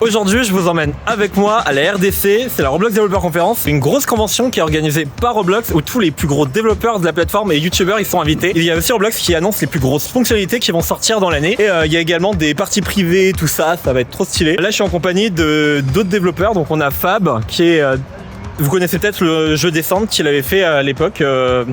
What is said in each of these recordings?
Aujourd'hui, je vous emmène avec moi à la RDC, c'est la Roblox Developer Conference, une grosse convention qui est organisée par Roblox où tous les plus gros développeurs de la plateforme et youtubeurs ils sont invités. Il y a aussi Roblox qui annonce les plus grosses fonctionnalités qui vont sortir dans l'année et il y a également des parties privées, tout ça, ça va être trop stylé. Là, je suis en compagnie d'autres développeurs, donc on a Fab qui est... vous connaissez peut-être le jeu Descent qu'il avait fait à l'époque,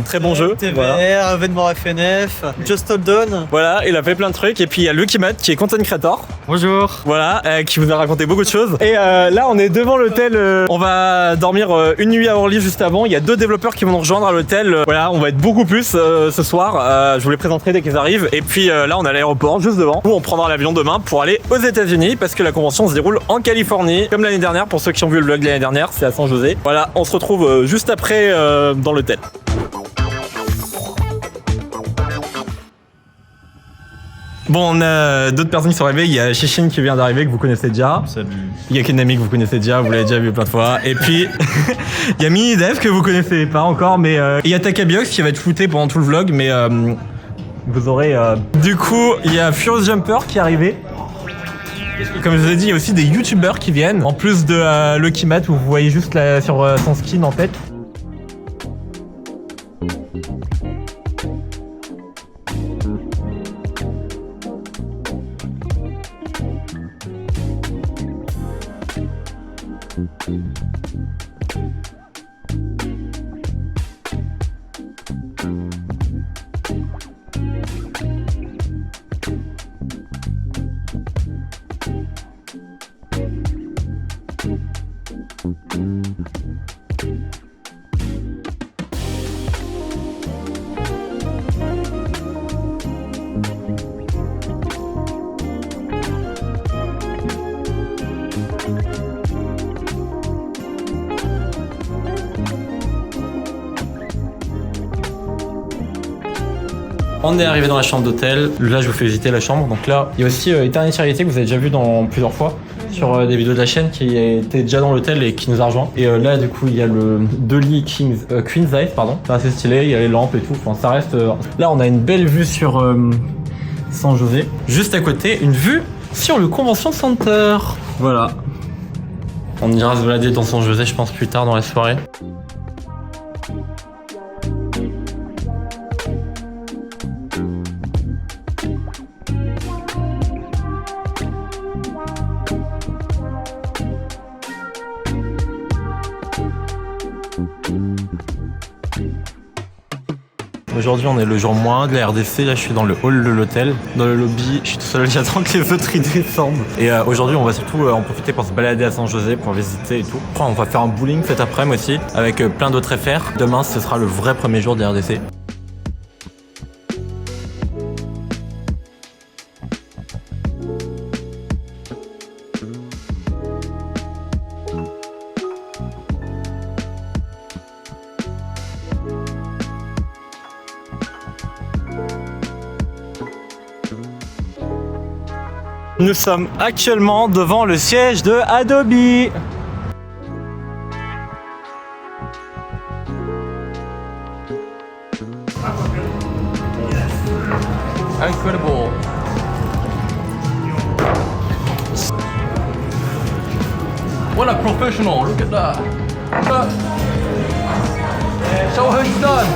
très bon jeu. TVR, voilà. événement FNF, Just Hold On. Voilà, il a fait plein de trucs. Et puis il y a Lucky Matt qui est content creator. Bonjour. Voilà, qui vous a raconté beaucoup de choses. Et là, on est devant l'hôtel. On va dormir une nuit à Orly juste avant. Il y a 2 développeurs qui vont nous rejoindre à l'hôtel. Voilà, on va être beaucoup plus ce soir. Je vous les présenterai dès qu'ils arrivent. Et puis là, on est à l'aéroport juste devant. Nous, on prendra l'avion demain pour aller aux États-Unis parce que la convention se déroule en Californie, comme l'année dernière. Pour ceux qui ont vu le vlog de l'année dernière, c'est à San José. Voilà, on se retrouve juste après dans l'hôtel. Bon, on a d'autres personnes qui sont arrivées. Il y a Shishin qui vient d'arriver, que vous connaissez déjà. Salut. Il y a Kenami que vous connaissez déjà, vous l'avez déjà vu plein de fois. Et puis, il y a Minidev que vous connaissez pas encore, mais il y a Takabiox qui va être flouté pendant tout le vlog, mais vous aurez... Du coup, il y a Furious Jumper qui est arrivé. Comme je vous ai dit, il y a aussi des youtubeurs qui viennent. En plus de Lucky Matt, où vous voyez juste là, sur son skin en fait. On est arrivé dans la chambre d'hôtel. Là, je vous fais visiter la chambre. Donc là, il y a aussi Eternity Reality que vous avez déjà vu dans plusieurs fois sur des vidéos de la chaîne qui était déjà dans l'hôtel et qui nous a rejoint. Et là, du coup, il y a le 2 lits Queen Size, pardon. C'est assez stylé. Il y a les lampes et tout. Enfin, ça reste. Là, on a une belle vue sur San José. Juste à côté, une vue sur le Convention Center. Voilà. On ira se balader dans San José, je pense, plus tard dans la soirée. Aujourd'hui, on est le jour moins de la RDC. Là, je suis dans le hall de l'hôtel. Dans le lobby, je suis tout seul, j'attends que les autres y descendent. Et aujourd'hui, on va surtout en profiter pour se balader à San José, pour visiter et tout. Après, on va faire un bowling cet après-midi aussi, avec plein d'autres FR. Demain, ce sera le vrai premier jour de la RDC. Nous sommes actuellement devant le siège de Adobe. Incredible. What a professional, look at that. Look. Show her it's done.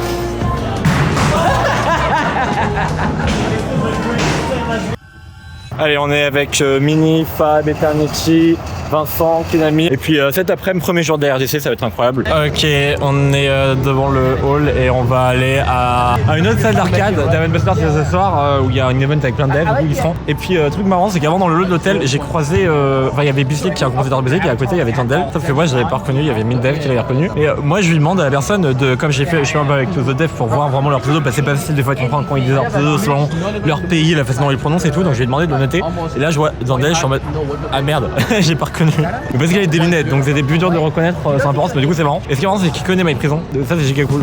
Allez, on est avec Mini, Fab, Eternity, Vincent, Kenami. Et puis cet après-midi, premier jour de la RDC, ça va être incroyable. Ok, on est devant le hall et on va aller à une autre salle d'arcade d'Aven Buster ce soir où il y a une event avec plein de devs où ils seront. Et puis truc marrant, c'est qu'avant dans le hall de l'hôtel, j'ai croisé, il y avait Bislick qui a commencé dans le et à côté il y avait Tandel. Sauf que moi je l'avais pas reconnu, il y avait 1000 devs qui l'avaient reconnu. Et moi je lui demande à la personne de, comme j'ai fait, je suis un peu avec tous les devs pour voir vraiment leur pseudo, parce que c'est pas facile des fois de comprendre quand ils disent leur pseudo selon leur pays, la façon dont ils prononcent et tout. Donc je lui ai demandé de le noter. Et là je vois Tandel, je suis en mode ah merde, j'ai pas reconnu. Mais parce qu'il avait des lunettes, donc c'était plus dur de reconnaître son apparence, mais du coup c'est marrant. Et ce qui est marrant, c'est qu'il connaît My Prison. Ça c'est giga cool.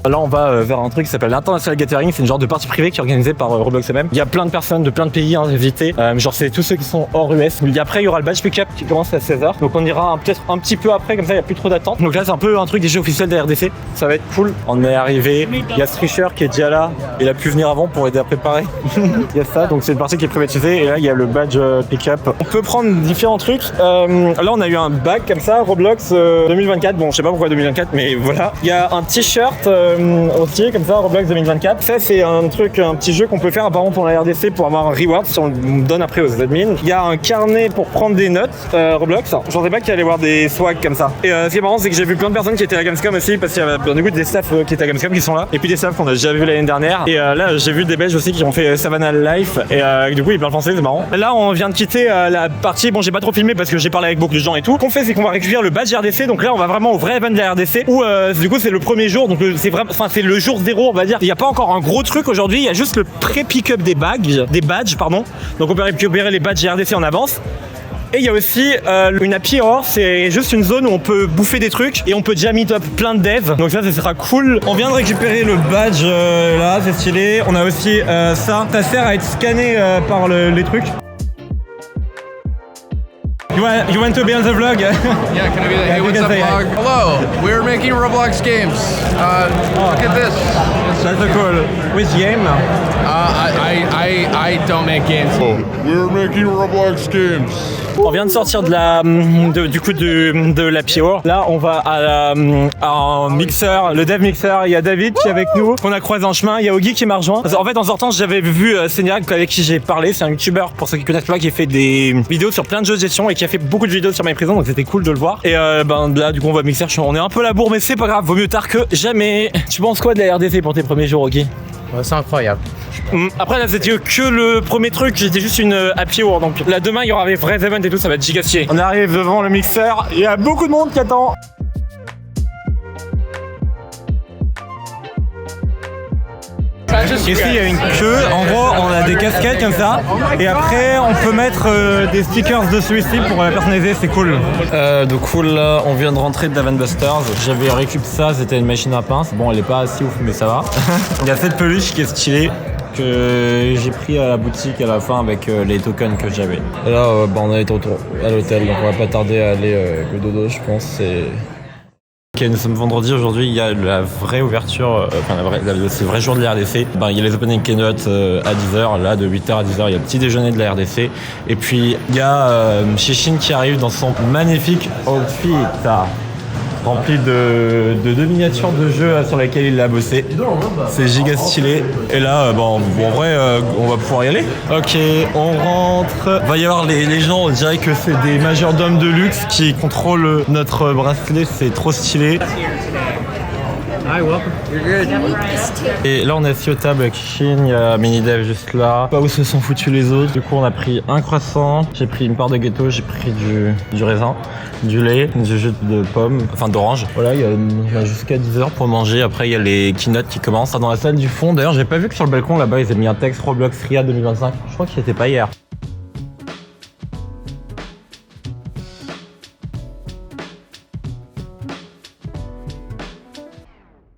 Là on va vers un truc qui s'appelle l'International Gathering, c'est une genre de partie privée qui est organisée par Roblox eux-mêmes. Il y a plein de personnes de plein de pays invités, genre c'est tous ceux qui sont hors US. Après il y aura le badge pick-up qui commence à 16h, donc on ira peut-être un petit peu après, comme ça il n'y a plus trop d'attente. Donc là c'est un peu un truc des jeux officiels de la RDC, ça va être cool. On est arrivé, il y a Strisher qui est déjà là, il a pu venir avant pour aider à préparer. Il y a ça, donc c'est une partie qui est privatisée et là il y a le badge pick-up. On peut prendre différents trucs. Là on a eu un bac comme ça, Roblox 2024, bon je sais pas pourquoi 2024 mais voilà. Il y a un t-shirt aussi comme ça, Roblox 2024. Ça c'est un truc, un petit jeu qu'on peut faire apparemment pour la RDC pour avoir un reward si on le donne après aux admins. Il y a un carnet pour prendre des notes Roblox. Je pensais pas qu'il allait y avoir des swags comme ça. Et ce qui est marrant c'est que j'ai vu plein de personnes qui étaient à Gamescom aussi parce qu'il y avait du coup des staffs qui étaient à Gamescom qui sont là. Et puis des staffs qu'on a déjà vu l'année dernière. Et là j'ai vu des Belges aussi qui ont fait Savannah Life et du coup ils parlent français, c'est marrant. Là on vient de quitter la partie, bon j'ai pas trop filmé parce que j'ai parlé avec beaucoup de gens et tout. Ce qu'on fait c'est qu'on va récupérer le badge RDC, donc là on va vraiment au vrai event de la RDC où du coup c'est le premier jour, donc c'est vraiment, enfin c'est le jour zéro on va dire. Il n'y a pas encore un gros truc aujourd'hui, il y a juste le pré-pick-up des badges pardon. Donc on peut récupérer les badges RDC en avance. Et il y a aussi une happy hour, c'est juste une zone où on peut bouffer des trucs et on peut déjà meet up plein de devs. Donc ça sera cool. On vient de récupérer le badge là, c'est stylé. On a aussi ça sert à être scanné par les trucs. You want to be on the vlog? Yeah, can I be there? Hey, what's up, vlog? Hello, we're making Roblox games. Look at this. That's so cool. Which game? I don't make games. Oh, we're making Roblox games. On vient de sortir de la Hour. Là, on va à un mixeur, le dev mixeur. Il y a David qui est avec nous, qu'on a croisé en chemin. Il y a Ogi qui m'a rejoint. En fait, en sortant, j'avais vu Seniac avec qui j'ai parlé. C'est un youtubeur, pour ceux qui connaissent pas, qui fait des vidéos sur plein de jeux de gestion et qui a fait beaucoup de vidéos sur MyPrison. Donc c'était cool de le voir. Et là, du coup, on va mixer. On est un peu à la bourre, mais c'est pas grave. Vaut mieux tard que jamais. Tu penses quoi de la RDC pour tes premiers jours, Ogi? Ouais, c'est incroyable. Après là c'était que le premier truc, j'étais juste une happy hour, donc là demain il y aura des vrais events et tout, ça va être gigastier. On arrive devant le mixeur, il y a beaucoup de monde qui attend. Ici il y a une queue, en gros on a des casquettes comme ça et après on peut mettre des stickers dessus ici pour la personnaliser, c'est cool. Du coup là on vient de rentrer de Dave & Buster's, j'avais récupéré ça, c'était une machine à pince, bon elle est pas si ouf mais ça va. Il y a cette peluche qui est stylée que j'ai pris à la boutique à la fin avec les tokens que j'avais. Et là on est à l'hôtel donc on va pas tarder à aller avec le dodo je pense. Ok, nous sommes vendredi, aujourd'hui il y a la vraie ouverture, c'est le vrai jour de la RDC. Il y a les opening keynote à 10h, là de 8h à 10h, il y a le petit déjeuner de la RDC. Et puis il y a Chichin qui arrive dans son magnifique outfit rempli de 2 miniatures de jeux sur lesquels il a bossé. C'est giga stylé. Et là, en vrai, on va pouvoir y aller. Ok, on rentre. Va y avoir les gens, on dirait que c'est des majordomes de luxe qui contrôlent notre bracelet. C'est trop stylé. Hi, welcome. You're good. Et là on est assis aux tables avec Chine, il y a Minidev juste là. Pas où se sont foutus les autres. Du coup on a pris un croissant, j'ai pris une part de gâteau, j'ai pris du raisin, du lait, du jus de pomme, enfin d'orange. Voilà, il y a jusqu'à 10h pour manger. Après il y a les keynotes qui commencent. Dans la salle du fond, d'ailleurs j'ai pas vu que sur le balcon là-bas ils avaient mis un texte Roblox RIA 2025. Je crois qu'il était pas hier.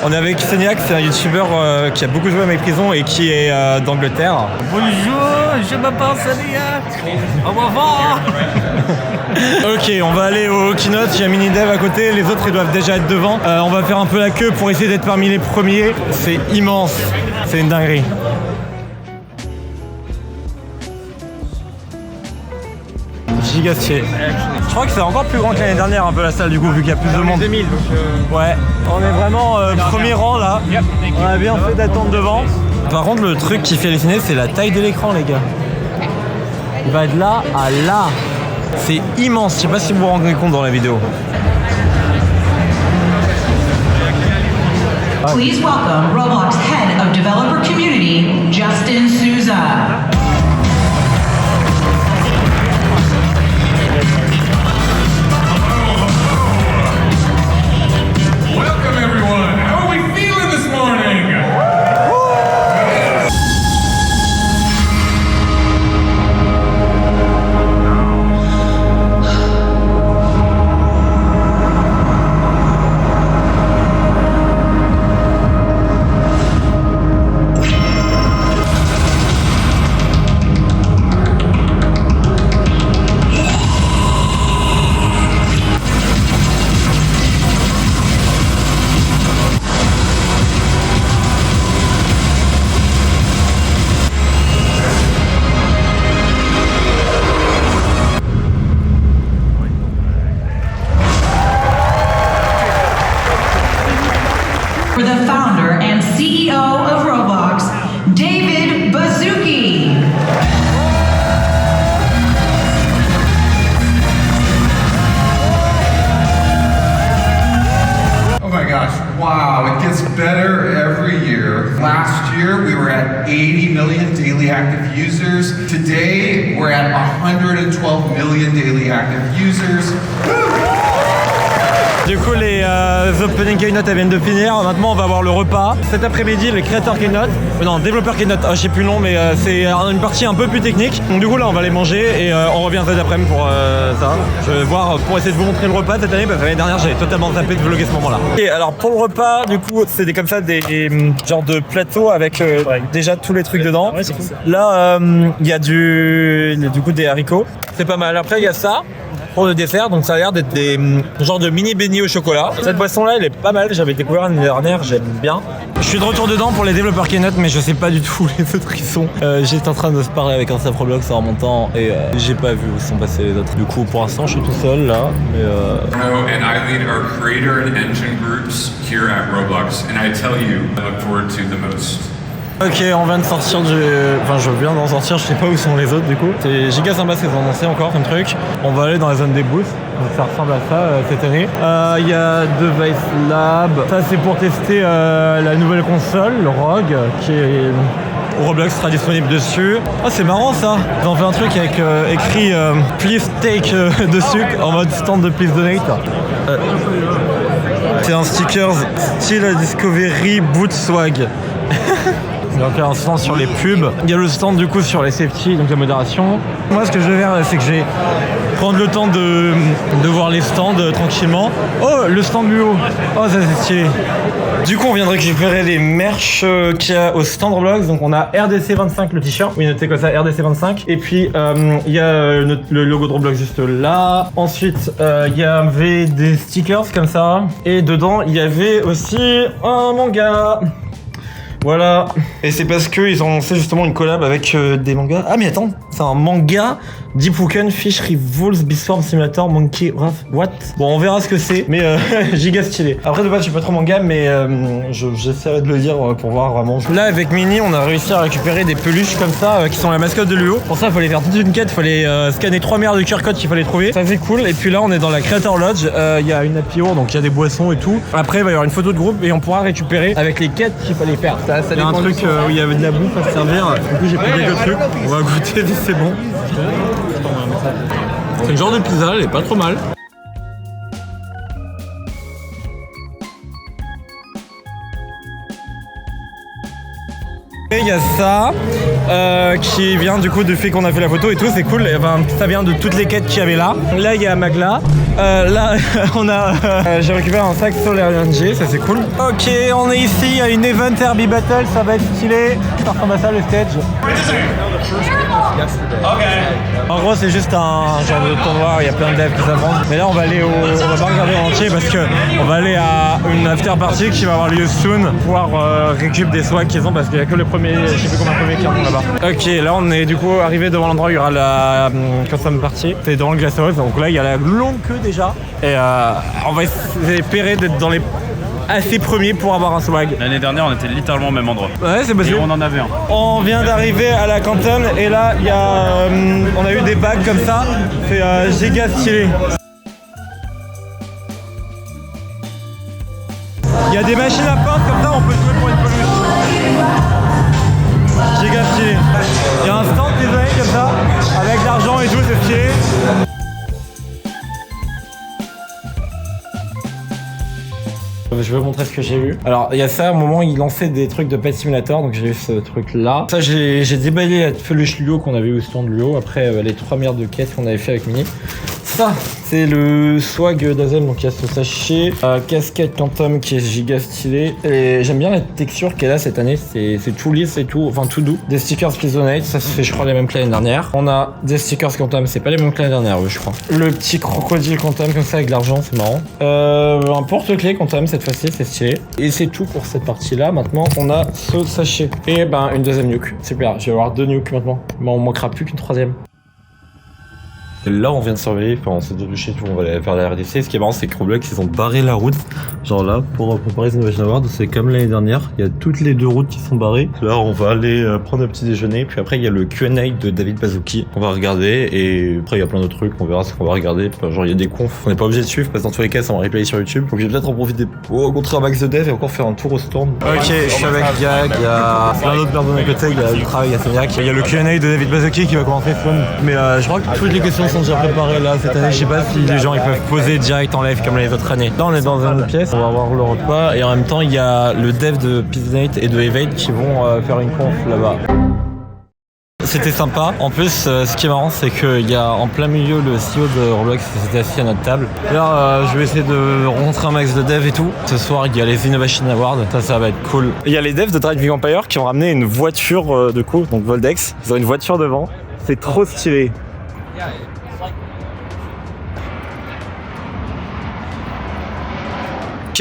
On est avec Seniac, c'est un youtubeur qui a beaucoup joué à MyPrison et qui est d'Angleterre. Bonjour, je m'appelle Seniac. Au revoir. Ok, on va aller au keynote, il y a Minidev à côté, les autres ils doivent déjà être devant. On va faire un peu la queue pour essayer d'être parmi les premiers. C'est immense, c'est une dinguerie. Gigastier. Je crois que c'est encore plus grand que l'année dernière un peu la salle du coup vu qu'il y a plus de monde. 2000, donc Ouais, on est vraiment premier rang là. On a bien fait d'attendre devant. Par contre le truc qui fait halluciner c'est la taille de l'écran les gars. Il va être là à là. C'est immense, je sais pas si vous vous rendez compte dans la vidéo. Please welcome Roblox Head of Developer Community, Justin Souza. Welcome everyone. How are we feeling this morning? daily active users. Today, we're at 112 million daily active users. Du coup, les opening keynote viennent de finir. Maintenant, on va voir le repas. Cet après-midi, le créateur keynote, non, développeur keynote, je sais plus le nom, mais c'est une partie un peu plus technique. Donc, du coup, là, on va aller manger et on revient cet après-midi pour ça. Je vais voir pour essayer de vous montrer le repas cette année, parce que l'année dernière, j'avais totalement zappé de vlogger ce moment-là. Et alors, pour le repas, du coup, c'est comme ça des genres de plateaux avec déjà tous les trucs dedans. Ouais, cool. Là, il y a du coup des haricots. C'est pas mal. Après, il y a ça. Pour le dessert, donc ça a l'air d'être des genres de mini beignets au chocolat. Cette boisson là elle est pas mal, j'avais découvert l'année dernière, j'aime bien. Je suis de retour dedans pour les développeurs keynote, mais je sais pas du tout où les autres ils sont. J'étais en train de se parler avec un staff Roblox en remontant et j'ai pas vu où sont passés les autres. Du coup pour l'instant je suis tout seul là, mais And I lead our creator and engine groups here at Roblox, and I tell you, I look forward to the most. Ok, on vient de sortir du... Enfin, je viens d'en sortir, je sais pas où sont les autres du coup. C'est giga sympa ce qu'ils ont lancé encore comme truc. On va aller dans la zone des booths, donc ça ressemble à ça cette année. Il y a Device Lab, ça c'est pour tester la nouvelle console, le ROG, qui est... Roblox sera disponible dessus. Oh c'est marrant ça. Ils ont fait un truc avec écrit Please Take dessus en mode stand de Please Donate. C'est un sticker style Discovery Boot Swag. Donc un stand sur les pubs. Il y a le stand du coup sur les safety, donc la modération. Moi ce que je vais faire c'est que je vais prendre le temps de voir les stands tranquillement. Oh le stand Luo. Oh ça c'est stylé. Du coup on vient de récupérer les merch qu'il y a au stand Roblox. Donc on a RDC25 le t-shirt. Oui notez comme ça RDC25. Et puis il y a le logo de Roblox juste là. Ensuite il y avait des stickers comme ça. Et dedans il y avait aussi un manga. Voilà, et c'est parce qu'ils ont lancé justement une collab avec des mangas. Ah mais attends, c'est un manga Deep Woken Fish Revolves Beastform Simulator Monkey What? Bon on verra ce que c'est, mais giga stylé. Après de base je suis pas trop manga, mais j'essaierai de le dire pour voir vraiment. Là avec Mini on a réussi à récupérer des peluches comme ça qui sont la mascotte de Luo. Pour ça il fallait faire toute une quête, il fallait scanner 3 milliards de QR codes qu'il fallait trouver. Ça c'est cool, et puis là on est dans la Creator Lodge, il y a une happy hour, donc il y a des boissons et tout. Après il va y avoir une photo de groupe et on pourra récupérer avec les quêtes qu'il fallait faire. Il y a un truc où il y avait de la bouffe à se servir, du coup j'ai pris quelques trucs, on va goûter, c'est bon. C'est le genre de pizza, elle est pas trop mal. Et il y a ça qui vient du coup du fait qu'on a fait la photo et tout, c'est cool. Enfin, ça vient de toutes les quêtes qu'il y avait là. Là il y a Magla. Là on a j'ai récupéré un sac Solar LNG, ça c'est cool. Ok, on est ici à une event Herbie Battle, ça va être stylé. Ça ressemble à ça le stage. En gros c'est juste un genre de tournoi, il y a plein de devs qui s'affrontent. Mais là on va aller on va pas regarder en entier parce que on va aller à une after party qui va avoir lieu soon pour pouvoir récupérer des swags qu'ils ont parce qu'il y a que les premiers, je sais plus combien de premiers qui rentrent là-bas. Ok, là on est du coup arrivé devant l'endroit où il y aura la custom party. C'est devant le Glasshouse, donc là il y a la longue queue déjà. Et on va espérer d'être dans les assez premiers pour avoir un swag. L'année dernière on était littéralement au même endroit. Ouais c'est possible. Et on en avait un. On vient d'arriver à la Canton et là il y a on a eu des bags comme ça. C'est giga stylé. Il y a des machines à peindre comme ça, on peut jouer pour une peluche. Giga stylé. Il y a un stand design comme ça, avec de l'argent et tout, c'est stylé. Je vais vous montrer ce que j'ai vu. Alors il y a ça, à un moment il lançait des trucs de Pet Simulator, donc j'ai vu ce truc là. Ça j'ai déballé la peluche Luo qu'on avait eu au stand Luo, après les 3 milliards de quêtes qu'on avait fait avec Mini. Ça c'est le swag d'Azem, donc il y a ce sachet, casquette Quantum qui est giga stylé. Et j'aime bien la texture qu'elle a cette année, c'est tout lisse et tout, enfin tout doux. Des stickers Please Donate, ça c'est je crois les mêmes que l'année dernière. On a des stickers Quantum, c'est pas les mêmes que l'année dernière je crois. Le petit crocodile Quantum comme ça avec de l'argent, c'est marrant. Un porte-clés Quantum cette fois-ci, c'est stylé. Et c'est tout pour cette partie là. Maintenant on a ce sachet et ben une deuxième nuke. Super, je vais avoir 2 nukes maintenant. Mais on manquera plus qu'une troisième. Là, on vient de surveiller, enfin, on s'est douché, on va aller faire la RDC. Ce qui est marrant, c'est que Roblox, ils ont barré la route. Genre là, pour Paris Innovation Award, c'est comme l'année dernière. Il y a toutes les 2 routes qui sont barrées. Là, on va aller prendre un petit déjeuner. Puis après, il y a le Q&A de David Baszucki. On va regarder. Et après, il y a plein d'autres trucs. On verra ce qu'on va regarder. Enfin, genre, il y a des confs. On n'est pas obligé de suivre parce que dans tous les cas, c'est en replay sur YouTube. Donc, je vais peut-être en profiter pour rencontrer un max de dev et encore faire un tour au stand. Ok, je suis avec Gag. Il y a plein d'autres personnes à côté. Il y a Ultra, il y a Soniac. Il y a le Q&A de David Baszucki qui va commencer soon. Mais je crois que toutes les questions sont déjà préparées là cette année. Je sais pas si les gens ils peuvent poser direct en live comme les autres années. Là, on est dans une pièce. On va voir le repas. Et en même temps, il y a le dev de Pizznate et de Evade qui vont faire une conf là-bas. C'était sympa. En plus, ce qui est marrant, c'est qu'il y a en plein milieu le CEO de Roblox qui s'était assis à notre table. Là, je vais essayer de rencontrer un max de devs et tout. Ce soir, il y a les Innovation Awards. Ça va être cool. Il y a les devs de Driving Empire qui ont ramené une voiture de coup, donc Voldex. Ils ont une voiture devant. C'est trop stylé.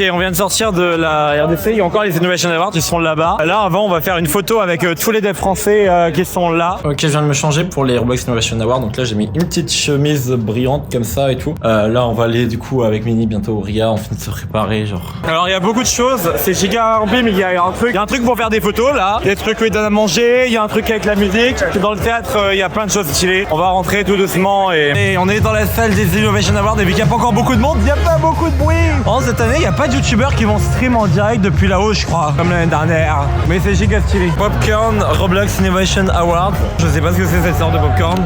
Ok, on vient de sortir de la RDC, il y a encore les Innovation Awards, ils sont là-bas. Là, avant, on va faire une photo avec tous les devs français qui sont là. Ok, je viens de me changer pour les Roblox Innovation Awards, donc là, j'ai mis une petite chemise brillante comme ça et tout. Là, on va aller du coup avec Mini bientôt au RIA, on finit de se préparer, genre. Alors, il y a beaucoup de choses, c'est giga rempli, mais il y a un truc pour faire des photos, là. Des trucs où ils donnent à manger, il y a un truc avec la musique. Dans le théâtre, il y a plein de choses stylées. On va rentrer tout doucement et on est dans la salle des Innovation Awards et vu qu'il n'y a pas encore beaucoup de monde, il n'y a pas beaucoup de bruit. Oh, cette année, il n'y a pas de youtubeurs qui vont stream en direct depuis là-haut, je crois, comme l'année dernière. Mais c'est giga stylé. Popcorn Roblox Innovation Award. Je sais pas ce que c'est cette sorte de popcorn.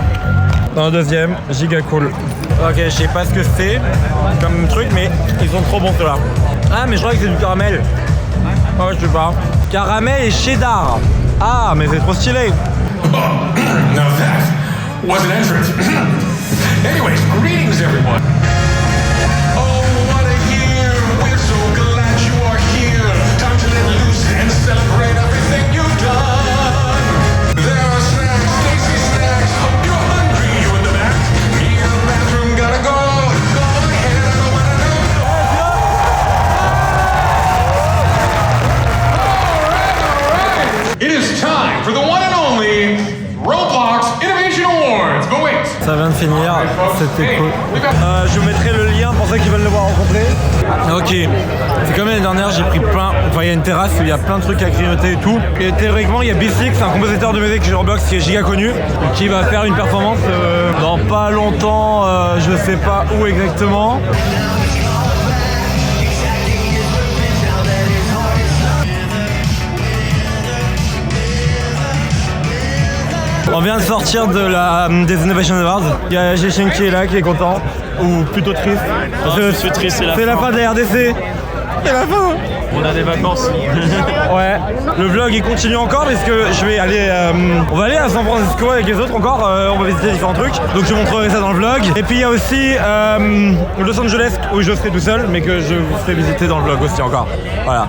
Dans le deuxième, giga cool. Ok, je sais pas ce que c'est comme truc, mais ils sont trop bons ceux-là. Ah, mais je crois que c'est du caramel. Oh, je sais pas. Caramel et cheddar. Ah, mais c'est trop stylé. Now that was an entrance. Anyways, greetings everyone. Celebrate everything you've done. There are snacks, tasty snacks. Hope you're hungry, you in the back. Me in the bathroom, gotta go. Go ahead, I don't wanna know. Alright. It is time for the one and only Roblox Innovation Awards. But wait. Ça vient de finir, c'était cool. Je vous mettrai le lien pour ceux qui veulent le voir en complet. Ok, c'est comme l'année dernière, j'ai pris plein. Enfin, il y a une terrasse où il y a plein de trucs à grignoter et tout. Et théoriquement, il y a B6, un compositeur de musique chez Roblox qui est giga connu, qui va faire une performance dans pas longtemps, je sais pas où exactement. On vient de sortir des Innovation Awards. Il y a Jeshin qui est là, qui est content. Ou plutôt triste. Je suis triste, c'est la fin de la RDC. C'est la fin. On a des vacances. Ouais. Le vlog il continue encore parce que je vais aller. On va aller à San Francisco avec les autres encore. On va visiter différents trucs. Donc je vous montrerai ça dans le vlog. Et puis il y a aussi Los Angeles où je serai tout seul, mais que je vous ferai visiter dans le vlog aussi encore. Voilà.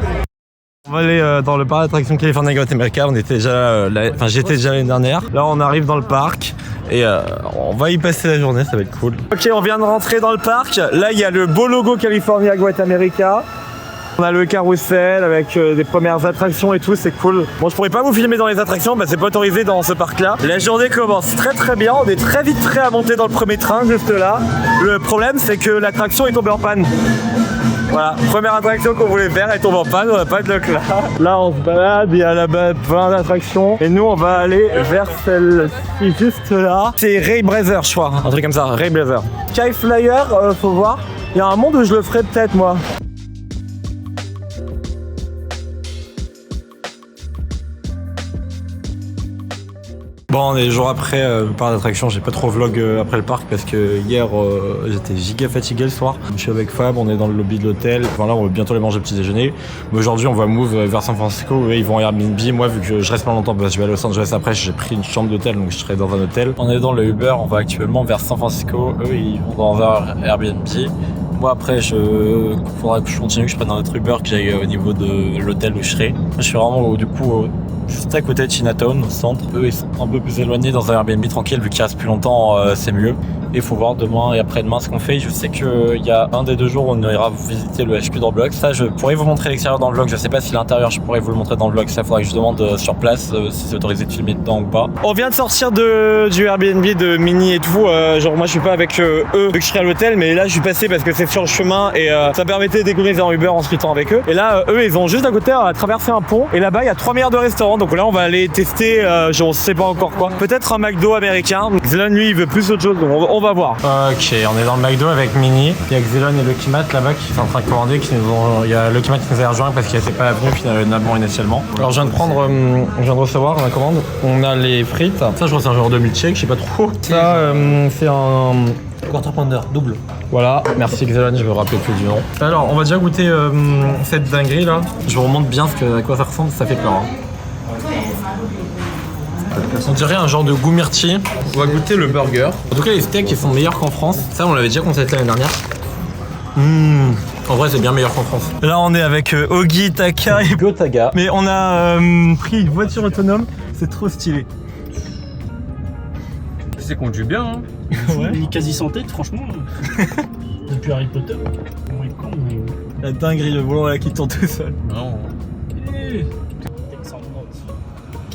On va aller dans le parc d'attractions California Great America. On était déjà, j'étais déjà l'année dernière. Là, on arrive dans le parc et on va y passer la journée. Ça va être cool. Ok, on vient de rentrer dans le parc. Là, il y a le beau logo California Great America. On a le carrousel avec des premières attractions et tout, c'est cool. Bon, je pourrais pas vous filmer dans les attractions, c'est pas autorisé dans ce parc-là. La journée commence très très bien. On est très vite prêt à monter dans le premier train juste là. Le problème, c'est que l'attraction est tombée en panne. Voilà, première attraction qu'on voulait faire, elle tombe en panne, on n'a pas de luck là. Là on se balade, il y a là-bas plein d'attractions. Et nous on va aller vers celle-ci juste là. C'est Ray Blazer je crois, un truc comme ça, Ray Blazer. Sky Flyer, faut voir. Il y a un monde où je le ferai peut-être moi. Bon, on est les jours après le parc d'attractions, j'ai pas trop vlog après le parc parce que hier j'étais giga fatigué le soir. Je suis avec Fab, on est dans le lobby de l'hôtel. Enfin là on va bientôt aller manger le petit déjeuner. Mais aujourd'hui on va move vers San Francisco, eux ils vont à Airbnb. Moi vu que je reste pas longtemps parce que je vais à Los Angeles après, j'ai pris une chambre d'hôtel donc je serai dans un hôtel. On est dans le Uber, on va actuellement vers San Francisco, eux ils vont dans un Airbnb. Moi après faudra que je continue, que je prenne un autre Uber, que j'aille au niveau de l'hôtel où je serai. Je suis vraiment du coup juste à côté de Chinatown, au centre. Eux ils sont un peu plus éloignés dans un Airbnb tranquille, vu qu'ils restent plus longtemps c'est mieux. Et il faut voir demain et après-demain ce qu'on fait. Je sais qu'il y a un des 2 jours où on ira visiter le HQ de Roblox. Ça, je pourrais vous montrer l'extérieur dans le vlog. Je sais pas si l'intérieur, je pourrais vous le montrer dans le vlog. Ça, faudrait que je demande sur place si c'est autorisé de filmer dedans ou pas. On vient de sortir du Airbnb de Mini et tout. Genre, moi, je suis pas avec eux vu que je serai à l'hôtel, mais là, je suis passé parce que c'est sur le chemin et ça permettait d'économiser en Uber en se quittant avec eux. Et là, eux, ils ont juste à côté à traverser un pont. Et là-bas, il y a 3 milliards de restaurants. Donc là, on va aller tester, je sais pas encore quoi. Peut-être un McDo américain. Xelon, lui, il veut plus autre chose, donc on va voir. Ok, on est dans le McDo avec Mini. Il y a Xelon et Lucky Matt là-bas qui sont en train de commander. Il y a Lucky Matt qui nous a rejoint parce qu'il n'était pas venu finalement initialement. Alors, je viens de recevoir la commande. On a les frites. Ça, je crois que c'est un genre de milkshake, je sais pas trop. Ça, c'est un Quarter Pounder double. Voilà, merci Xelon, je me rappelais plus du nom. Alors, on va déjà goûter cette dinguerie là. Je vous remonte bien à quoi ça ressemble, ça fait peur. Hein. On dirait un genre de goût myrtille. On va goûter le burger. En tout cas, les steaks ils sont meilleurs qu'en France. Ça, on l'avait déjà constaté l'année dernière. En vrai, c'est bien meilleur qu'en France. Là, on est avec Ogi, Taka et Gotaga. Mais on a pris une voiture autonome. C'est trop stylé. C'est conduit bien, hein. Ouais. Il est quasi sans tête, franchement. Depuis Harry Potter. La dinguerie, le volant là qui tourne tout seul. Non.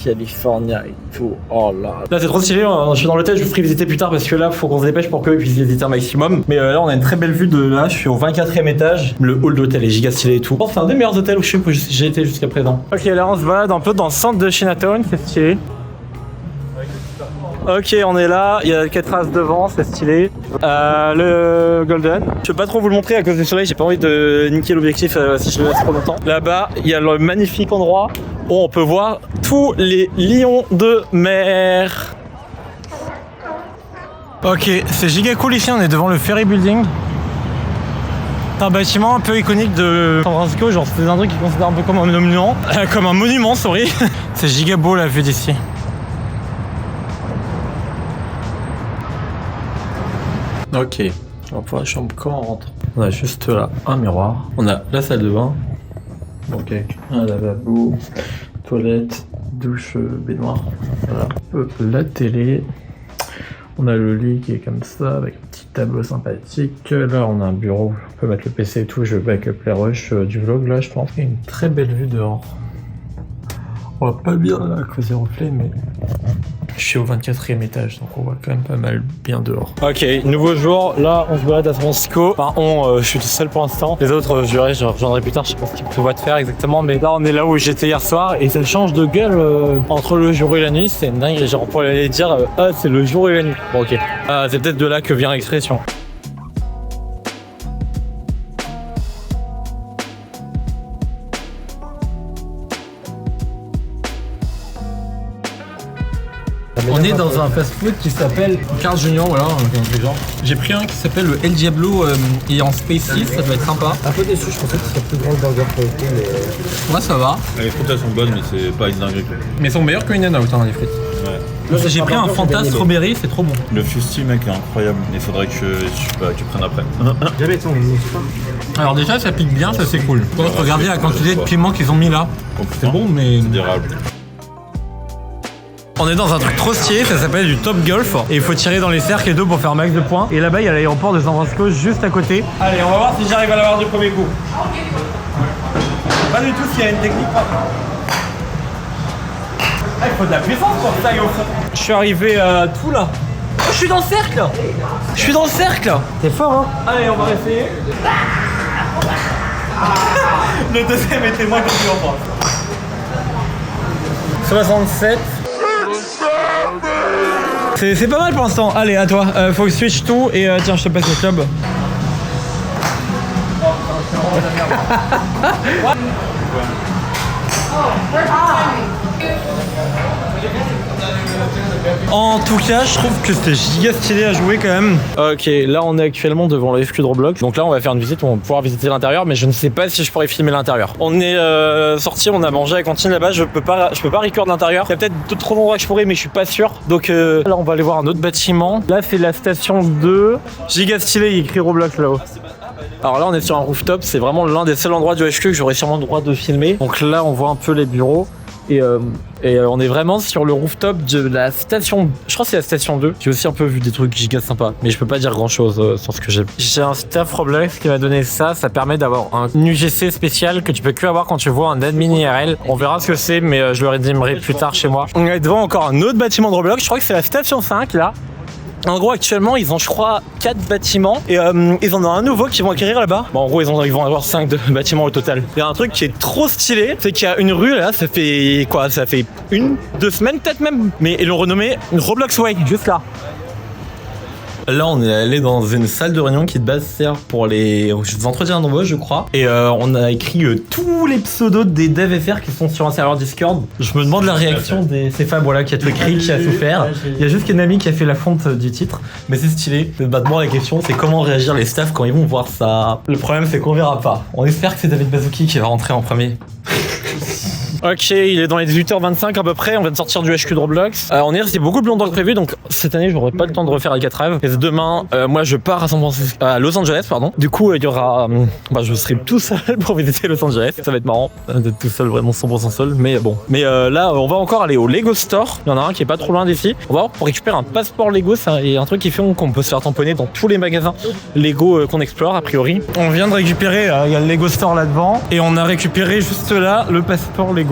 California et tout. Oh là. Là, c'est trop stylé. Je suis dans l'hôtel, je vous ferai visiter plus tard parce que là, faut qu'on se dépêche pour qu'eux puissent visiter un maximum. Mais là, on a une très belle vue de là. Je suis au 24e étage. Le hall d'hôtel est giga stylé et tout. C'est un des meilleurs hôtels où j'ai été jusqu'à présent. Ok, là, on se balade un peu dans le centre de Chinatown. C'est stylé. Ok, on est là, il y a le Catras devant, c'est stylé. Le Golden. Je peux pas trop vous le montrer à cause du soleil, j'ai pas envie de niquer l'objectif si je le laisse trop longtemps. Là-bas, il y a le magnifique endroit où on peut voir tous les lions de mer. Ok, c'est giga cool ici, on est devant le Ferry Building. C'est un bâtiment un peu iconique de San Francisco, genre c'est un truc qui est considéré un peu comme un monument. Sorry. C'est giga beau la vue d'ici. Ok, on va voir la chambre quand on rentre. On a juste là un miroir. On a la salle de bain. Ok, un lavabo, toilette, douche, baignoire. Voilà. La télé. On a le lit qui est comme ça avec un petit tableau sympathique. Là, on a un bureau. On peut mettre le PC et tout. Je vais backup les rushs du vlog là, je pense. Il y a une très belle vue dehors. On voit pas bien là à cause des reflets, mais je suis au 24e étage, donc on voit quand même pas mal bien dehors. Ok, nouveau jour, là on se balade à San Francisco. Enfin je suis tout seul pour l'instant. Les autres, je reviendrai plus tard, je sais pas ce qu'ils prévoient de faire exactement. Mais là on est là où j'étais hier soir et ça change de gueule entre le jour et la nuit. C'est une dingue, genre pour aller dire ah c'est le jour et la nuit. Bon ok, c'est peut-être de là que vient l'expression. On est dans un fast-food qui s'appelle Carl Junior, voilà, j'ai pris un qui s'appelle le El Diablo et en Spaces, ça doit être sympa. Un peu déçu, je pensais que c'était plus grand le burger pour le coup, mais... Moi ça va. Les frites elles sont bonnes, mais c'est pas une dinguerie. Mais elles sont meilleures que In-N-Out, hein, les frites. Ouais. J'ai pris un Fanta Strawberry, c'est trop bon. Le Fusty mec est incroyable, il faudrait que tu prennes après. Jamais ton. Alors déjà ça pique bien, ça c'est cool. Regardez la quantité de piment qu'ils ont mis là. C'est bon mais... C'est durable. On est dans un truc trop stylé, ça s'appelle du Top Golf et il faut tirer dans les cercles et deux pour faire max de points. Et là-bas il y a l'aéroport de San Francisco juste à côté. Allez, on va voir si j'arrive à l'avoir du premier coup. Pas du tout s'il y a une technique. Ah, il faut de la puissance pour que ça aille au fond. Je suis arrivé tout là. Oh, je suis dans le cercle. Je suis dans le cercle. T'es fort hein. Allez, on va essayer. Le deuxième était moins connu en France. 67. C'est pas mal pour l'instant. Allez, à toi. Faut que je switch tout et tiens, je te passe le club. En tout cas, je trouve que c'était giga stylé à jouer quand même. Ok, là on est actuellement devant le HQ de Roblox. Donc là on va faire une visite, on va pouvoir visiter l'intérieur, mais je ne sais pas si je pourrais filmer l'intérieur. On est sorti, on a mangé à la cantine là-bas, je peux pas record l'intérieur. Il y a peut-être d'autres endroits que je pourrais, mais je suis pas sûr. Donc là on va aller voir un autre bâtiment. Là c'est la station 2. Giga stylé, il y a écrit Roblox là-haut. Alors là on est sur un rooftop, c'est vraiment l'un des seuls endroits du HQ que j'aurais sûrement le droit de filmer. Donc là on voit un peu les bureaux. Et Et on est vraiment sur le rooftop de la station, je crois que c'est la station 2. J'ai aussi un peu vu des trucs giga sympas, mais je peux pas dire grand chose sur ce que j'ai. J'ai un staff Roblox qui m'a donné ça permet d'avoir un UGC spécial que tu peux que avoir quand tu vois un admin IRL. On verra ce que c'est, mais je le rédimerai plus tard chez moi. On est devant encore un autre bâtiment de Roblox, je crois que c'est la station 5 là. En gros, actuellement, ils ont, je crois, 4 bâtiments et ils en ont un nouveau qu'ils vont acquérir là-bas. Bon, en gros, ils vont avoir 5 bâtiments au total. Il y a un truc qui est trop stylé, c'est qu'il y a une rue là, ça fait quoi? Ça fait 1-2 semaines peut-être même, mais ils l'ont renommée Roblox Way, juste là. Là, on est allé dans une salle de réunion qui de base sert pour les entretiens d'embauche, je crois. Et on a écrit tous les pseudos des devs FR qui sont sur un serveur Discord. Je me demande la réaction des Fab, voilà, qui a tout écrit, qui a souffert. Il y a juste Kenami qui a fait la fonte du titre, mais c'est stylé. Maintenant, la question, c'est comment réagir les staffs quand ils vont voir ça. Le problème, c'est qu'on verra pas. On espère que c'est David Bazooki qui va rentrer en premier. Ok, il est dans les 18h25 à peu près, on vient de sortir du HQ de Roblox. On est resté beaucoup plus longtemps que prévu, donc cette année j'aurai pas le temps de refaire les 4 rêves. Et demain, moi je pars à Los Angeles, pardon. Du coup, il y aura... je serai tout seul pour visiter Los Angeles. Ça va être marrant d'être tout seul, vraiment 100% seul, mais bon. Mais là, on va encore aller au Lego Store. Il y en a un qui est pas trop loin d'ici. On va voir pour récupérer un passeport Lego, c'est un truc qui fait qu'on peut se faire tamponner dans tous les magasins Lego qu'on explore, a priori. On vient de récupérer, il y a le Lego Store là-devant, et on a récupéré juste là le passeport Lego.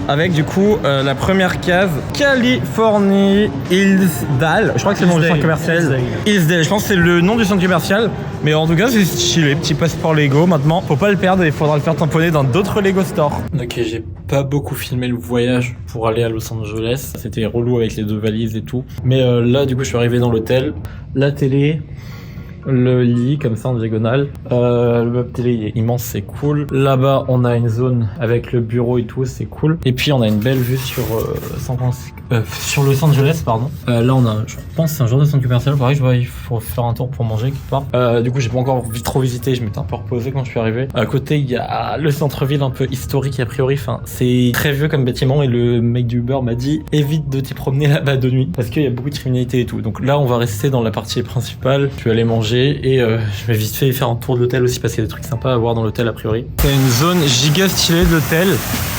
Avec du coup la première case Californie Hillsdale. Je crois que c'est le nom du centre commercial. Hillsdale, je pense que c'est le nom du centre commercial. Mais en tout cas c'est stylé, petit passeport Lego. Maintenant faut pas le perdre, il faudra le faire tamponner dans d'autres Lego Store. Ok, j'ai pas beaucoup filmé le voyage pour aller à Los Angeles. C'était relou avec les 2 valises et tout. Mais là du coup je suis arrivé dans l'hôtel. La télé, le lit comme ça en diagonale, le meuble télé il est immense, c'est cool. Là-bas on a une zone avec le bureau et tout, c'est cool. Et puis on a une belle vue sur sur Los Angeles, pardon. Là on a, je pense c'est un genre de centre commercial, pareil, je vois il faut faire un tour pour manger quelque part. Du coup j'ai pas encore trop visité, je m'étais un peu reposé quand je suis arrivé. À côté il y a le centre-ville un peu historique a priori, enfin c'est très vieux comme bâtiment et le mec du Uber m'a dit évite de t'y promener là-bas de nuit parce qu'il y a beaucoup de criminalité et tout. Donc là on va rester dans la partie principale, je vais aller manger et je vais vite fait faire un tour de l'hôtel aussi parce qu'il y a des trucs sympas à voir dans l'hôtel a priori. C'est une zone giga stylée de l'hôtel.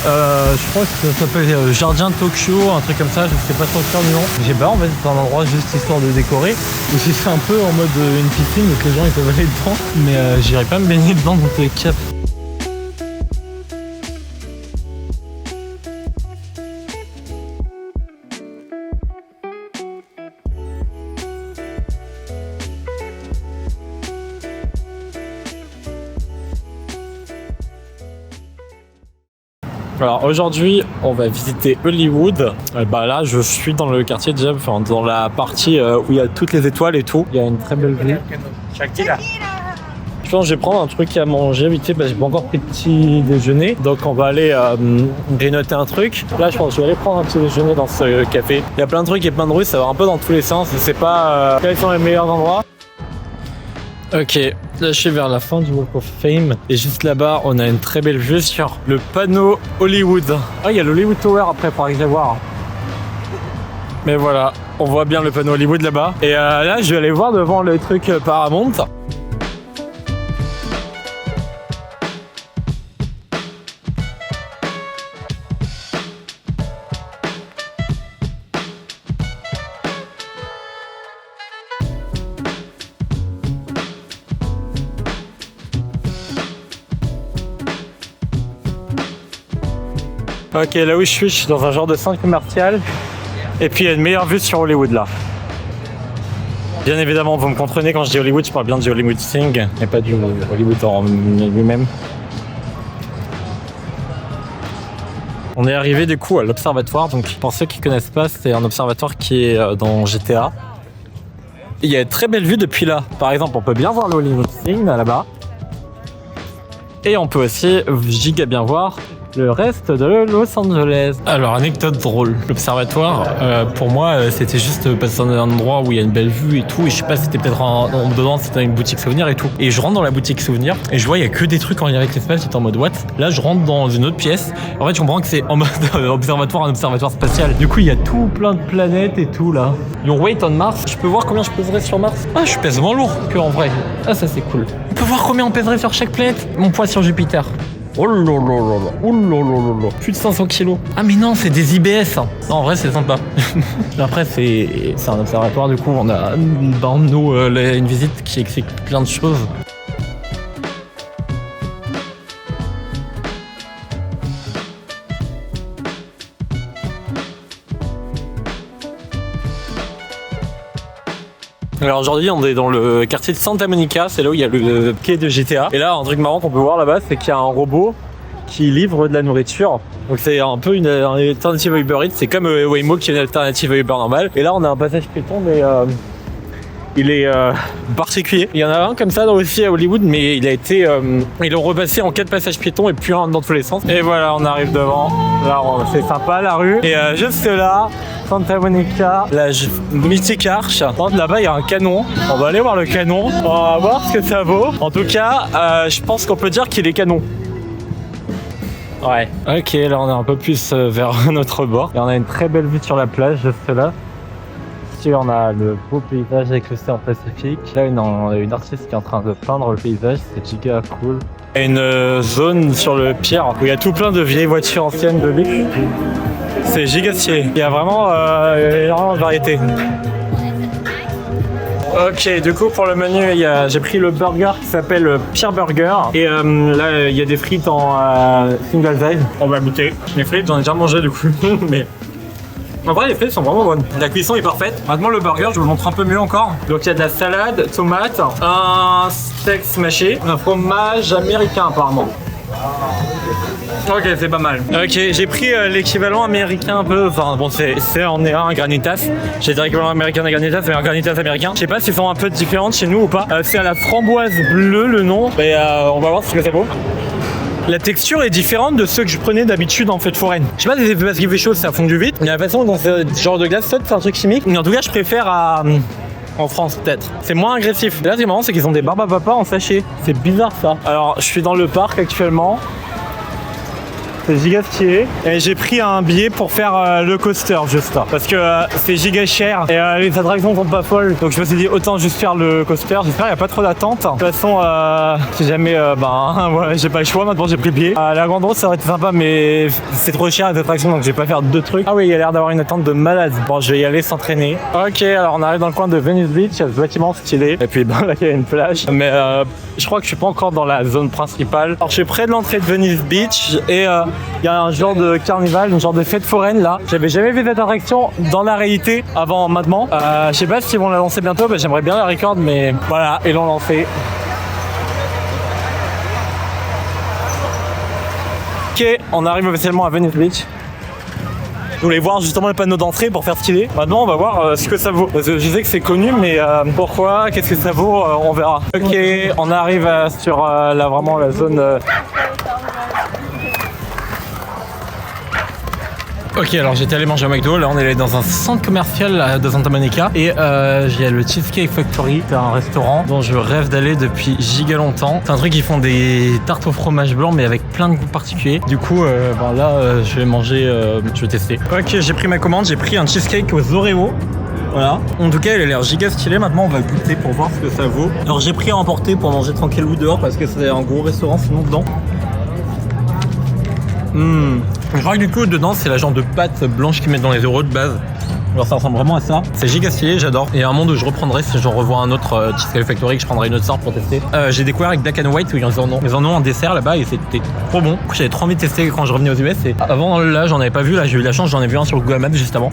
Je crois que ça s'appelle Jardin Tokyo, un truc comme ça, je sais pas trop faire du nom. J'ai pas, en fait c'est un endroit juste histoire de décorer. Ou si c'est un peu en mode une piscine donc les gens ils peuvent aller dedans. Mais j'irai pas me baigner dedans dans tous les cas. Alors aujourd'hui on va visiter Hollywood. Là je suis dans le quartier déjà, enfin dans la partie où il y a toutes les étoiles et tout. Il y a une très belle vue. Je pense que je vais prendre un truc à manger vite fait parce que j'ai pas encore pris de petit déjeuner. Donc on va aller grignoter un truc. Là je pense que je vais aller prendre un petit déjeuner dans ce café. Il y a plein de trucs et plein de rues, ça va un peu dans tous les sens. Je sais pas quels sont les meilleurs endroits. Ok, là je suis vers la fin du Walk of Fame et juste là-bas on a une très belle vue sur le panneau Hollywood. Ah, il y a le Hollywood Tower après, faudrait que j'aille voir. Mais voilà, on voit bien le panneau Hollywood là-bas. Et là je vais aller voir devant le truc Paramount. Ok, là où je suis dans un genre de centre commercial. Et puis il y a une meilleure vue sur Hollywood là. Bien évidemment, vous me comprenez quand je dis Hollywood, je parle bien du Hollywood Thing et pas du Hollywood en lui-même. On est arrivé du coup à l'observatoire. Donc pour ceux qui connaissent pas, c'est un observatoire qui est dans GTA. Il y a une très belle vue depuis là. Par exemple, on peut bien voir le Hollywood Thing là-bas. Et on peut aussi giga bien voir le reste de Los Angeles. Alors, anecdote drôle. L'observatoire, pour moi, c'était juste passer dans un endroit où il y a une belle vue et tout. Et je sais pas, c'était peut-être dedans, c'était une boutique souvenir et tout. Et je rentre dans la boutique souvenir et je vois, il y a que des trucs en lien avec l'espace. J'étais en mode what? Là, je rentre dans une autre pièce. En fait, je comprends que c'est en mode observatoire, un observatoire spatial. Du coup, il y a tout plein de planètes et tout là. Your weight on Mars. Je peux voir combien je pèserais sur Mars? Ah, je pèse moins lourd que en vrai. Ah, ça c'est cool. On peut voir combien on pèserait sur chaque planète. Mon poids sur Jupiter. Oh là là là là. Oh là là là là. Plus de 500 kilos. Ah mais non, c'est des IBS. Hein. Non, en vrai, c'est sympa. Après, c'est un observatoire, du coup, on a dans nous une visite qui explique plein de choses. Alors aujourd'hui on est dans le quartier de Santa Monica, c'est là où il y a le quai de GTA. Et là un truc marrant qu'on peut voir là-bas, c'est qu'il y a un robot qui livre de la nourriture. Donc c'est un peu une alternative à Uber Eats, c'est comme Waymo qui est une alternative à Uber normal. Et là on a un passage piéton mais il est particulier. Il y en a un comme ça aussi à Hollywood, mais il a été ils l'ont repassé en 4 passages piétons et plus un dans tous les sens. Et voilà, on arrive devant. Là c'est sympa la rue. Et juste là, Santa Monica, la mythique arche. Là-bas il y a un canon. On va aller voir le canon. On va voir ce que ça vaut. En tout cas, je pense qu'on peut dire qu'il est canon. Ouais. Ok, là on est un peu plus vers notre bord. Et on a une très belle vue sur la plage, juste là. Ici on a le beau paysage avec l'océan Pacifique. Là on a une artiste qui est en train de peindre le paysage, c'est giga cool. Il y a une zone sur le pier où il y a tout plein de vieilles voitures anciennes de luxe. C'est giga stylé. Il y a vraiment énormément de variété. Ok, du coup pour le menu, j'ai pris le burger qui s'appelle Pier Burger. Et là, il y a des frites en single size. On va goûter. Les frites, j'en ai déjà mangé du coup. Mais en vrai, les frites sont vraiment bonnes. La cuisson est parfaite. Maintenant, le burger, je vous le montre un peu mieux encore. Donc, il y a de la salade, tomate, un steak smashé, un fromage américain apparemment. Ok, c'est pas mal. Ok, j'ai pris l'équivalent américain un peu. Enfin, bon, c'est un granitas. J'ai dit l'équivalent américain d'un granitas, mais un granitas américain. Je sais pas s'ils sont un peu différents chez nous ou pas. C'est à la framboise bleue le nom. Mais on va voir ce que ça vaut. La texture est différente de ceux que je prenais d'habitude en fête foraine. Je sais pas si c'est parce qu'il fait chaud, ça a fondu vite. Mais la façon dont ce genre de glace saute, c'est un truc chimique. Mais en tout cas, je préfère en France peut-être. C'est moins agressif. Et là, ce qui est marrant, c'est qu'ils ont des barbes à papa en sachet. C'est bizarre ça. Alors, je suis dans le parc actuellement. C'est giga stylé. Et j'ai pris un billet pour faire le coaster juste là. Parce que c'est giga cher et les attractions sont pas folles. Donc je me suis dit autant juste faire le coaster. J'espère qu'il n'y a pas trop d'attente. De toute façon, si jamais ouais, j'ai pas le choix, maintenant j'ai pris le billet. La grande route ça aurait été sympa mais c'est trop cher les attractions donc je vais pas faire 2 trucs. Ah oui, il y a l'air d'avoir une attente de malade. Bon, je vais y aller s'entraîner. Ok, alors on arrive dans le coin de Venice Beach. Il y a ce bâtiment stylé. Et puis là il y a une plage. Mais je crois que je suis pas encore dans la zone principale. Alors je suis près de l'entrée de Venice Beach et il y a un genre de carnaval, une genre de fête foraine là. J'avais jamais vu cette attraction dans la réalité avant maintenant. Je sais pas s'ils vont la lancer bientôt, mais j'aimerais bien la record, mais voilà, ils l'ont lancé. Ok, on arrive officiellement à Venice Beach. Je voulais voir justement le panneau d'entrée pour faire stylé. Maintenant on va voir ce que ça vaut. Parce que je sais que c'est connu mais pourquoi, qu'est-ce que ça vaut, on verra. Ok, on arrive sur là vraiment la zone... Ok, alors j'étais allé manger au McDo, là on est allé dans un centre commercial de Santa Monica et j'ai le Cheesecake Factory, c'est un restaurant dont je rêve d'aller depuis giga longtemps. C'est un truc, ils font des tartes au fromage blanc mais avec plein de goûts particuliers. Du coup, je vais manger, je vais tester. Ok, j'ai pris ma commande, j'ai pris un cheesecake aux Oreos. Voilà. En tout cas, il a l'air giga stylé. Maintenant, on va goûter pour voir ce que ça vaut. Alors j'ai pris à emporter pour manger tranquillou dehors parce que c'est un gros restaurant sinon dedans. Je crois que du coup dedans c'est la genre de pâte blanche qu'ils mettent dans les euros de base. Alors ça ressemble vraiment à ça. C'est giga stylé, j'adore. Et un monde où je reprendrai si je revois un autre Cheesecake Factory, que je prendrai une autre sorte pour tester. J'ai découvert avec Black and White où ils en ont un dessert là-bas et c'était trop bon. J'avais trop envie de tester quand je revenais aux US et avant là j'en avais pas vu, là j'ai eu la chance, j'en ai vu un sur Google Maps juste avant.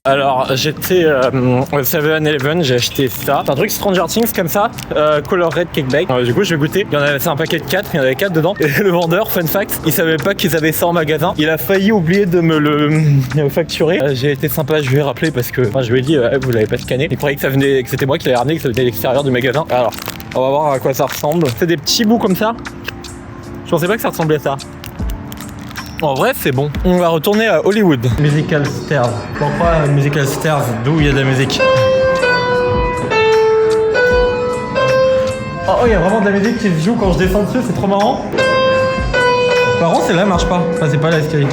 Alors j'étais au 7-Eleven, j'ai acheté ça. C'est un truc Stranger Things comme ça, Color Red Cake Bake. Du coup je vais goûter. C'est un paquet de 4, il y en avait 4 dedans. Et le vendeur, fun fact, il savait pas qu'ils avaient ça en magasin. Il a failli oublier de me le facturer. J'ai été sympa, je lui ai rappelé parce que je lui ai dit vous l'avez pas scanné. Il croyait que c'était moi qui l'avais ramené, que ça venait à l'extérieur du magasin. Alors on va voir à quoi ça ressemble. C'est des petits bouts comme ça. Je pensais pas que ça ressemblait à ça. En vrai, c'est bon. On va retourner à Hollywood. Musical Stairs. Pourquoi Musical Stairs? D'où il y a de la musique. Oh, il y a vraiment de la musique qui se joue quand je descends dessus, c'est trop marrant. Par contre, celle-là marche pas. Enfin, c'est pas la escalier.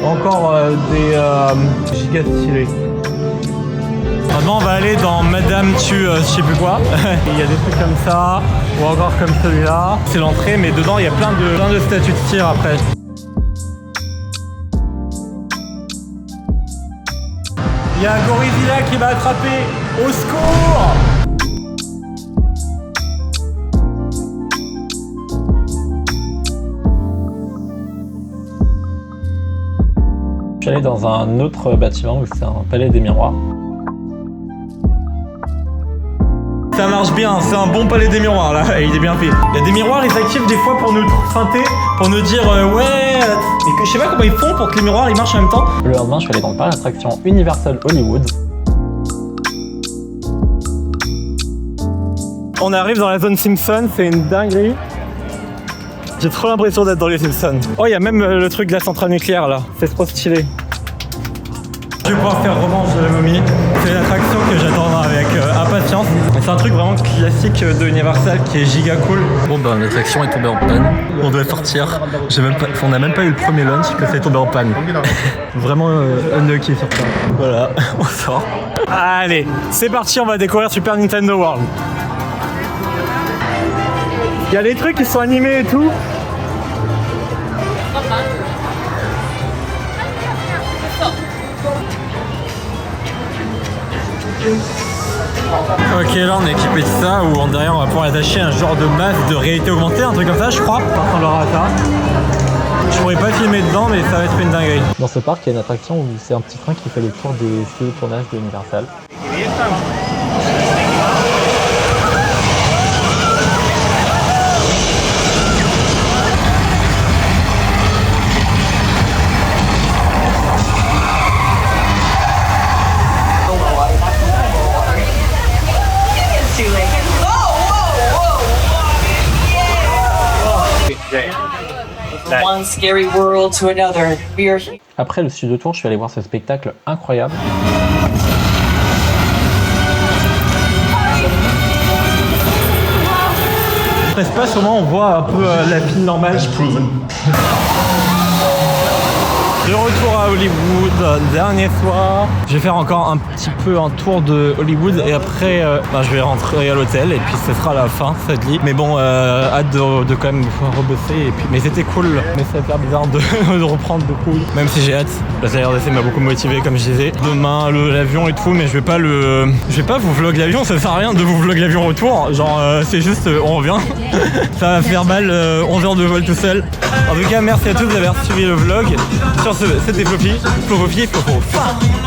Encore des gigas stylés. Maintenant on va aller dans Madame tue je sais plus quoi. Il y a des trucs comme ça, ou encore comme celui-là. C'est l'entrée, mais dedans il y a plein de statues de tir après. Il y a Gorizilla qui m'a attrapé. Au secours! Je suis allé dans un autre bâtiment où c'est un palais des miroirs. Ça marche bien, c'est un bon palais des miroirs là, il est bien fait. Il y a des miroirs, ils s'activent des fois pour nous feinter, pour nous dire ouais, et que je sais pas comment ils font pour que les miroirs ils marchent en même temps. Le lendemain, je suis allé dans le parc d'attractions Universal Hollywood. On arrive dans la zone Simpson, c'est une dinguerie. J'ai trop l'impression d'être dans les Simpsons. Oh, il y a même le truc de la centrale nucléaire là, c'est trop stylé. Je vais pouvoir faire revanche de la momie. C'est une attraction que j'attends avec impatience. C'est un truc vraiment classique de Universal qui est giga cool. Bon ben l'attraction est tombée en panne. On doit sortir. On n'a même pas eu le premier lunch que c'est tombé en panne. Vraiment unlucky sur ça. Voilà, on sort. Allez, c'est parti, on va découvrir Super Nintendo World. Il y a des trucs qui sont animés et tout. Ok, là on est équipé de ça, où derrière on va pouvoir attacher un genre de masque de réalité augmentée, un truc comme ça je crois. Ça ressemblera à ça. Je pourrais pas filmer dedans, mais ça va être une dinguerie. Dans ce parc, il y a une attraction où c'est un petit train qui fait le tour des studios de tournage de Universal. One scary world to another. We are here. Après le studio tour, je suis allé voir ce spectacle incroyable. L'espace, au moins on voit un peu la ville normale. De retour à Hollywood, dernier soir. Je vais faire encore un petit peu un tour de Hollywood et après je vais rentrer à l'hôtel et puis ce sera la fin, ça dit. Mais bon, hâte de quand même rebosser et puis. Mais c'était cool, mais ça va faire bizarre de reprendre beaucoup. Même si j'ai hâte. La CRDC m'a beaucoup motivé comme je disais. Demain l'avion et tout, mais je vais pas vous vlog l'avion, ça sert à rien de vous vlog l'avion retour. Genre c'est juste on revient. Ça va faire mal 11 heures de vol tout seul. En tout cas merci à tous d'avoir suivi le vlog. Sur ce, c'était Floppy, Floppy, Flopo.